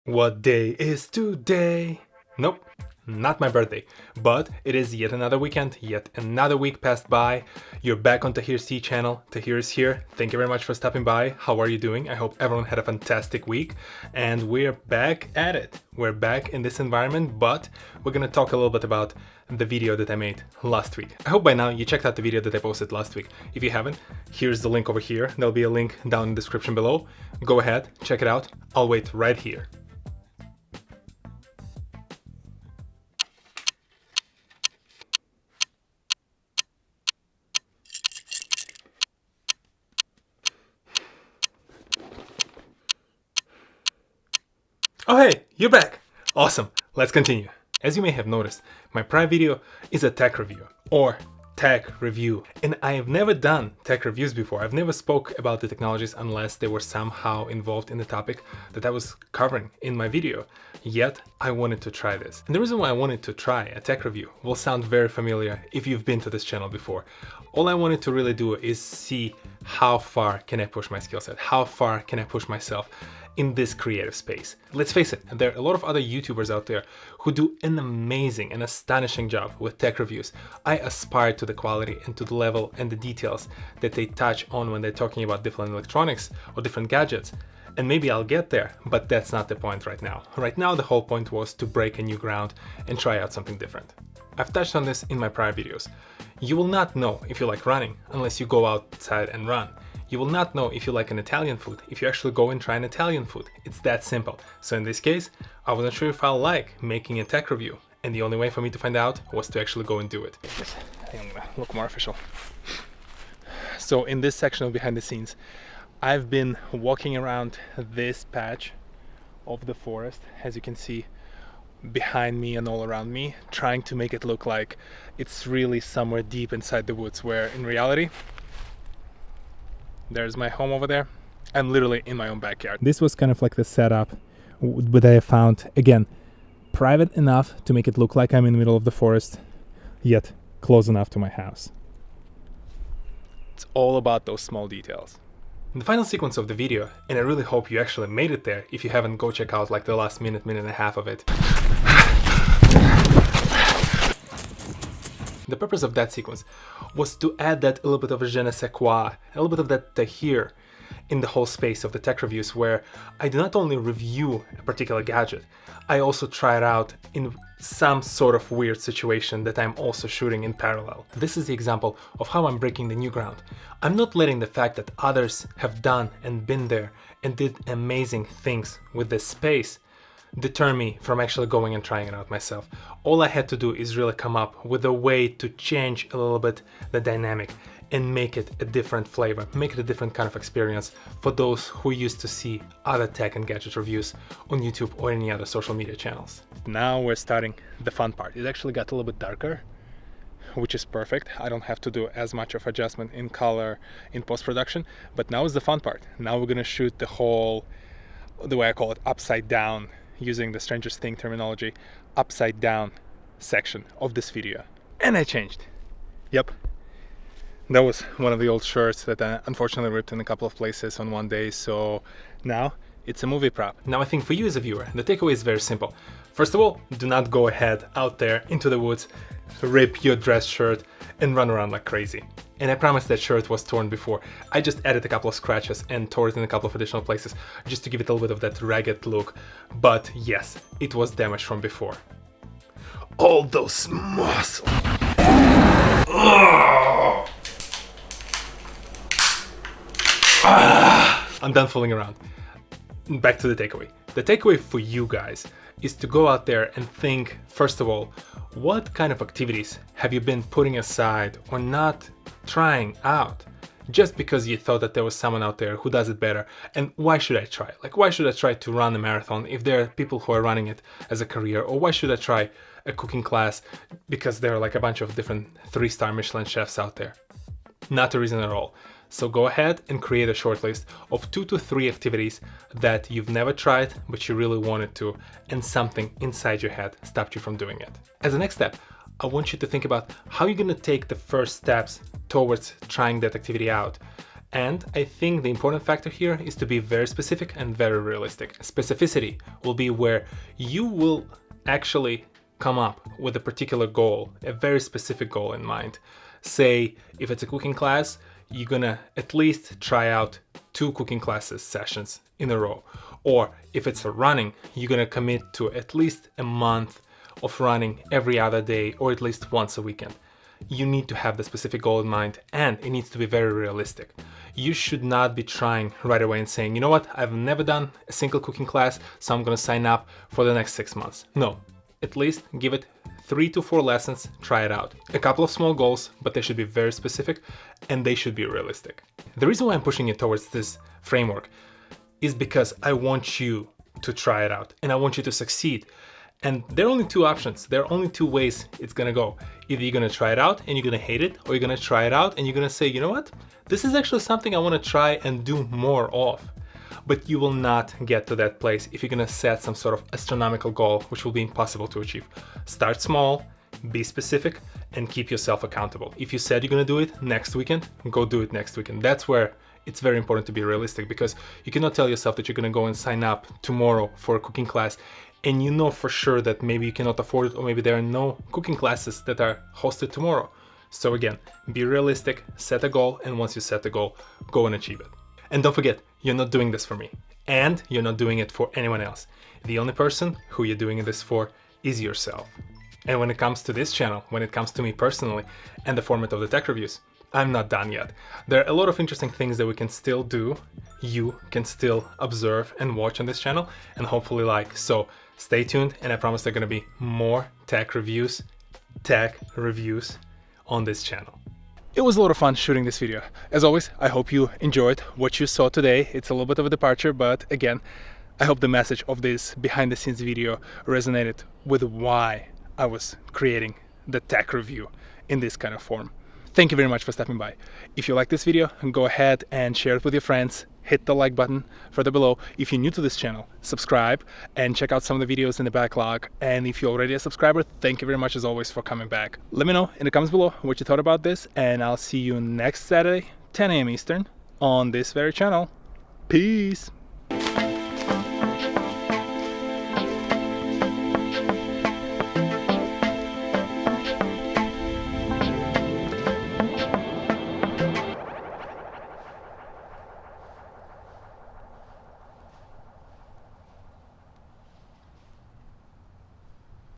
What day is today? Nope, not my birthday, but it is yet another weekend, yet another week passed by. You're back on TohirT channel. Tahir is here. Thank you very much for stopping by. How are you doing? I hope everyone had a fantastic week, and we're back at it. We're back in this environment, but we're gonna talk a little bit about the video that I made last week. I hope by now you checked out the video that I posted last week. If you haven't, here's the link over here. There'll be a link down in the description below. Go ahead, check it out. I'll wait right here. Oh hey, you're back! Awesome, let's continue. As you may have noticed, my prior video is a tech review, or tech review. And I have never done tech reviews before. I've never spoke about the technologies unless they were somehow involved in the topic that I was covering in my video. Yet, I wanted to try this. And the reason why I wanted to try a tech review will sound very familiar if you've been to this channel before. All I wanted to really do is see how far can I push my skill set, how far can I push myself in this creative space. Let's face it, there are a lot of other YouTubers out there who do an amazing and astonishing job with tech reviews. I aspire to the quality and to the level and the details that they touch on when they're talking about different electronics or different gadgets. And maybe I'll get there, but that's not the point right now. Right now, the whole point was to break a new ground and try out something different. I've touched on this in my prior videos. You will not know if you like running unless you go outside and run. You will not know if you like an Italian food if you actually go and try an Italian food. It's that simple. So in this case, I wasn't sure if I'll like making a tech review, and the only way for me to find out was to actually go and do it. I think I'm gonna look more official. So in this section of behind the scenes, I've been walking around this patch of the forest, as you can see behind me and all around me, trying to make it look like it's really somewhere deep inside the woods, where in reality, there's my home over there. I'm literally in my own backyard. This was kind of like the setup that I found, again, private enough to make it look like I'm in the middle of the forest, yet close enough to my house. It's all about those small details. In the final sequence of the video, and I really hope you actually made it there. If you haven't, go check out like the last minute and a half of it. The purpose of that sequence was to add that a little bit of a je ne sais quoi, a little bit of that Tahir in the whole space of the tech reviews, where I do not only review a particular gadget, I also try it out in some sort of weird situation that I'm also shooting in parallel. This is the example of how I'm breaking the new ground. I'm not letting the fact that others have done and been there and did amazing things with this space deter me from actually going and trying it out myself. All I had to do is really come up with a way to change a little bit the dynamic and make it a different flavor, make it a different kind of experience for those who used to see other tech and gadget reviews on YouTube or any other social media channels. Now we're starting the fun part. It actually got a little bit darker, which is perfect. I don't have to do as much of adjustment in color in post-production, but now is the fun part. Now we're gonna shoot the whole, the way I call it, upside down, using the Strangest Thing terminology, upside down section of this video. And I changed. Yep. That was one of the old shirts that I unfortunately ripped in a couple of places on one day, so now it's a movie prop. Now I think for you as a viewer, the takeaway is very simple. First of all, do not go ahead out there into the woods, rip your dress shirt and run around like crazy. And I promise that shirt was torn before. I just added a couple of scratches and tore it in a couple of additional places just to give it a little bit of that ragged look. But yes, it was damaged from before. All those muscles. I'm done fooling around. Back to the takeaway. The takeaway for you guys is to go out there and think, first of all, what kind of activities have you been putting aside or not trying out just because you thought that there was someone out there who does it better? And why should I try? Like, why should I try to run a marathon if there are people who are running it as a career? Or why should I try a cooking class because there are like a bunch of different 3-star Michelin chefs out there? Not a reason at all. So go ahead and create a short list of 2 to 3 activities that you've never tried but you really wanted to, and something inside your head stopped you from doing it. As a next step, I want you to think about how you're going to take the first steps towards trying that activity out. And I think the important factor here is to be very specific and very realistic. Specificity will be where you will actually come up with a particular goal, a very specific goal in mind. Say, if it's a cooking class, you're gonna at least try out 2 cooking classes sessions in a row. Or if it's a running, you're gonna commit to at least a month of running every other day or at least once a weekend. You need to have the specific goal in mind, and it needs to be very realistic. You should not be trying right away and saying, you know what, I've never done a single cooking class, so I'm gonna sign up for the next 6 months. No, at least give it 3 to 4 lessons, try it out. A couple of small goals, but they should be very specific and they should be realistic. The reason why I'm pushing you towards this framework is because I want you to try it out and I want you to succeed. And there are only 2 options. There are only 2 ways it's gonna go. Either you're gonna try it out and you're gonna hate it, or you're gonna try it out and you're gonna say, you know what? This is actually something I wanna try and do more of. But you will not get to that place if you're gonna set some sort of astronomical goal, which will be impossible to achieve. Start small, be specific, and keep yourself accountable. If you said you're gonna do it next weekend, go do it next weekend. That's where it's very important to be realistic, because you cannot tell yourself that you're gonna go and sign up tomorrow for a cooking class and you know for sure that maybe you cannot afford it, or maybe there are no cooking classes that are hosted tomorrow. So again, be realistic, set a goal, and once you set the goal, go and achieve it. And don't forget, you're not doing this for me, and you're not doing it for anyone else. The only person who you're doing this for is yourself. And when it comes to this channel, when it comes to me personally and the format of the tech reviews, I'm not done yet. There are a lot of interesting things that we can still do. You can still observe and watch on this channel and hopefully like. So stay tuned, and I promise there are gonna be more tech reviews on this channel. It was a lot of fun shooting this video. As always, I hope you enjoyed what you saw today. It's a little bit of a departure, but again, I hope the message of this behind the scenes video resonated with why I was creating the tech review in this kind of form. Thank you very much for stopping by. If you like this video, go ahead and share it with your friends. Hit the like button further below. If you're new to this channel, subscribe and check out some of the videos in the backlog. And if you're already a subscriber, thank you very much as always for coming back. Let me know in the comments below what you thought about this, and I'll see you next Saturday, 10 a.m. Eastern, on this very channel. Peace!